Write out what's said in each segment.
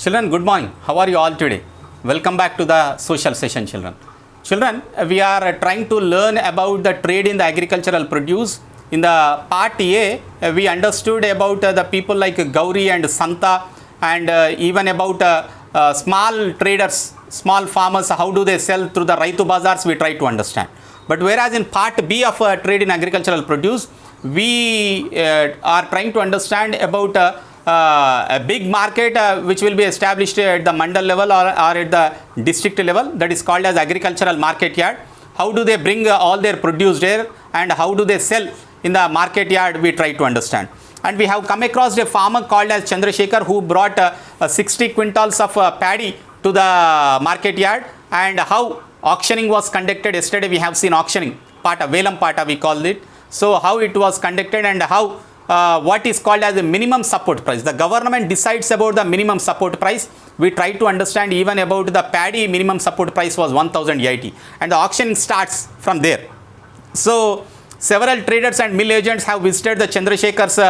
Children, good morning. How are you all today? Welcome back to the social session, children. Children, we are trying to learn about the trade in the agricultural produce. In the part A, we understood about the people like Gauri and Santa, and even about small traders, small farmers, how do they sell through the Raitu Bazaars, we try to understand. But whereas in part B of trade in agricultural produce, we are trying to understand about a big market which will be established at the mandal level or at the district level, that is called as agricultural market yard. How do they bring all their produce there and how do they sell in the market yard, we try to understand. And we have come across a farmer called as Chandrasekhar who brought 60 quintals of paddy to the market yard, and how auctioning was conducted. Yesterday we have seen auctioning, Pata, Velam Pata we called it. So how it was conducted and how what is called as a minimum support price. The government decides about the minimum support price. We try to understand even about the paddy minimum support price was 1080, and the auctioning starts from there. So several traders and mill agents have visited the Chandrasekhar's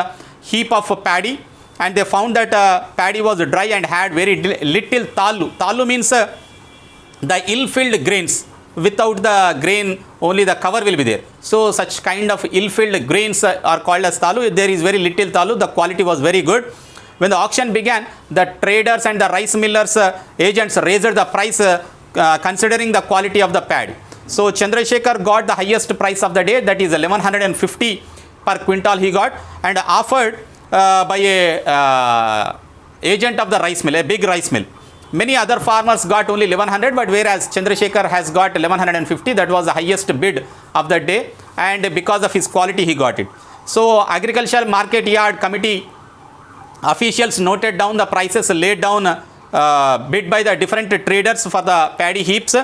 heap of paddy, and they found that paddy was dry and had very little talu. Talu means the ill-filled grains. Without the grain, only the cover will be there. So such kind of ill-filled grains are called as talu. There is very little talu. The quality was very good. When the auction began, the traders and the rice millers agents raised the price considering the quality of the paddy. So Chandrasekhar got the highest price of the day, that is 1150 per quintal he got, and offered by a agent of the rice mill, a big rice mill. Many other farmers got only 1100, but whereas Chandrasekhar has got 1150, that was the highest bid of the day, and because of his quality he got it. So agricultural market yard committee officials noted down the prices laid down bid by the different traders for the paddy heaps,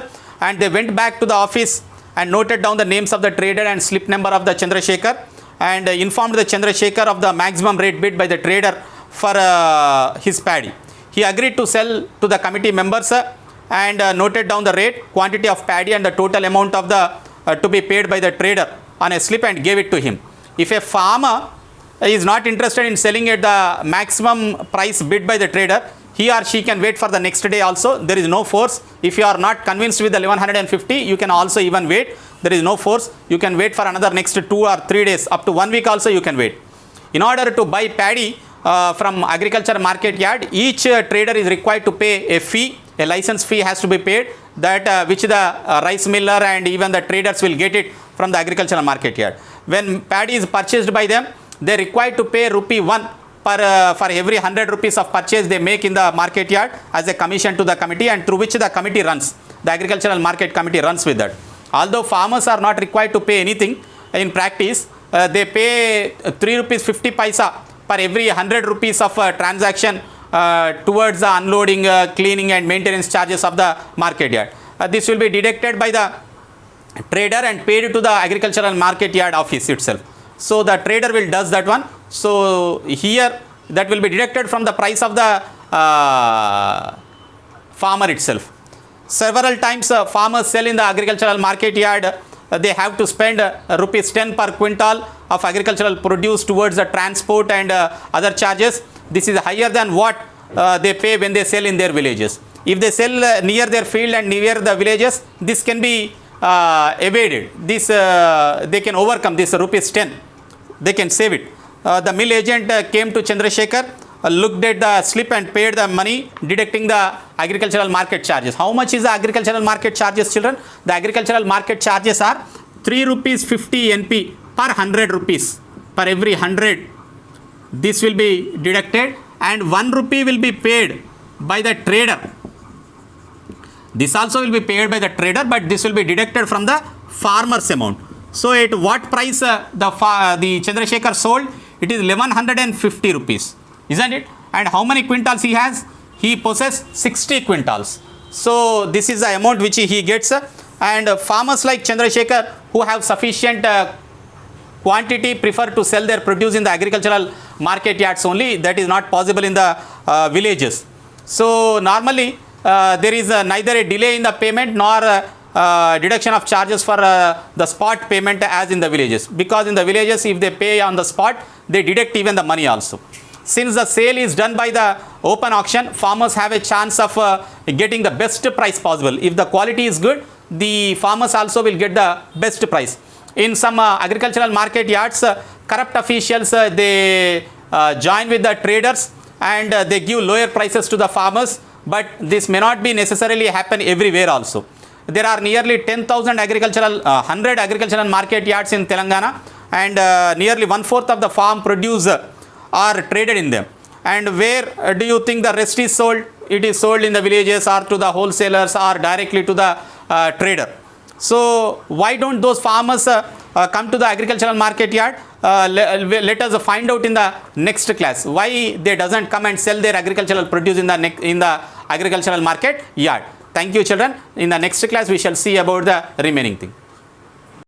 and they went back to the office and noted down the names of the trader and slip number of the Chandrasekhar, and informed the Chandrasekhar of the maximum rate bid by the trader for his paddy. He agreed to sell to the committee members and noted down the rate, quantity of paddy and the total amount of the to be paid by the trader on a slip and gave it to him. If a farmer is not interested in selling at the maximum price bid by the trader, he or she can wait for the next day also. There is no force. If you are not convinced with the 1150, you can also even wait. There is no force. You can wait for another next 2 or 3 days, up to 1 week also you can wait. In order to buy paddy from agriculture market yard, each trader is required to pay a fee, a license fee has to be paid, that which the rice miller and even the traders will get it from the agricultural market yard. When paddy is purchased by them, they are required to pay rupee 1 per, for every 100 rupees of purchase they make in the market yard as a commission to the committee, and through which the committee runs. The agricultural market committee runs with that. Although farmers are not required to pay anything in practice, they pay 3 rupees 50 paisa per every 100 rupees of transaction towards the unloading, cleaning and maintenance charges of the market yard. This will be deducted by the trader and paid to the agricultural market yard office itself. So the trader will does that one. So here that will be deducted from the price of the farmer itself. Several times farmers sell in the agricultural market yard. They have to spend rupees 10 per quintal of agricultural produce towards the transport and other charges. This is higher than what they pay when they sell in their villages. If they sell near their field and near the villages, this can be evaded. This they can overcome this rupees 10. They can save it. The mill agent came to Chandrasekhar, looked at the slip and paid the money, deducting the agricultural market charges. How much is the agricultural market charges, children? The agricultural market charges are 3 rupees 50 NP per 100 rupees. Per every 100, this will be deducted, and 1 rupee will be paid by the trader. This also will be paid by the trader, but this will be deducted from the farmer's amount. So at what price the Chandrasekhar sold? It is 1150 rupees. Isn't it? And how many quintals he has? He possesses 60 quintals. So this is the amount which he gets, and farmers like Chandrasekhar who have sufficient quantity prefer to sell their produce in the agricultural market yards only. That is not possible in the villages. So normally there is neither a delay in the payment nor deduction of charges for the spot payment as in the villages, because in the villages if they pay on the spot, they deduct even the money also. Since the sale is done by the open auction, farmers have a chance of getting the best price possible. If the quality is good, the farmers also will get the best price. In some agricultural market yards, corrupt officials, they join with the traders and they give lower prices to the farmers, but this may not be necessarily happen everywhere also. There are nearly 10,000 100 agricultural market yards in Telangana, and nearly 1/4 of the farm produce are traded in them. And where do you think the rest is sold? It is sold in the villages or to the wholesalers or directly to the trader. So why don't those farmers come to the agricultural market yard? Let us find out in the next class why they doesn't come and sell their agricultural produce in the agricultural market yard. Thank you, children. In the next class we shall see about the remaining thing.